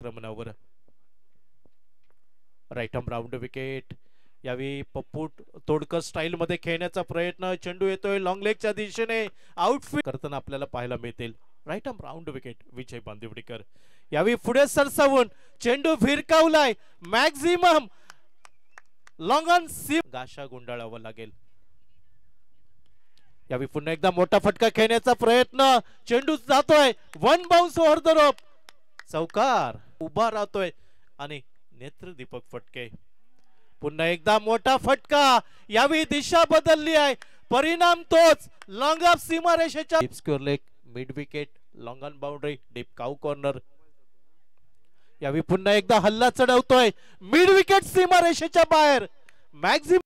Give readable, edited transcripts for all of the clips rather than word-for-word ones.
आक्रमणावर. Right arm round wicket. यावेळी Pappu Todkar style मध्ये खेळण्याचा प्रयत्न. चेंडू येतोय लॉंग लेगच्या दिशेने. आउटफील्ड करताना आपल्याला पाहायला मिळतील. राईट आर्म राऊंड विकेट विजय बांदिवडेकर. यावेळी पुढे सरसावून चेंडू भिरकावलाय. मॅक्झिमम लॉंग ऑन सी गाशा गुंडाळावं लागेल. यावेळी पुन्हा एकदा मोठा फटका खेळण्याचा प्रयत्न. चेंडू जातोय one bounce over the rope. चौकार उभा राहतोय आणि नेत्र दीपक फटके. पुन्हा एकदा मोठा फटका. यावेळी दिशा बदलली आहे. परिणाम तोच. लॉंग ऑफ सीमारेषेच्या square leg mid wicket. Long on boundary deep cow corner. यावेळी पुन्हा एकदा हल्ला चढवतोय. मिड विकेट सीमारेषेच्या बाहेर. Maximum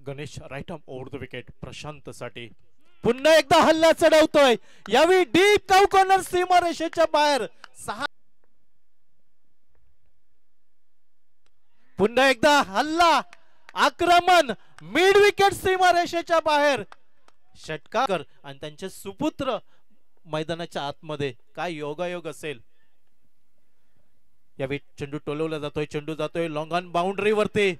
Ganesh right arm over the wicket Prashant साठी. पुन्हा एकदा हल्ला चढवतोय. यावेळी डीप काऊ कॉर्नर सीमारेषेच्या बाहेर. 6 पुन्हा एकदा हल्ला आक्रमण मिड विकेट सीमारेषेच्या बाहेर. षटकार आणि त्यांचे सुपुत्र मैदानाच्या आतमध्ये. काय योगायोग असेल. यावेळी चेंडू टोलवला जातोय. चेंडू जातोय लॉंग ऑन बाउंड्री वरती.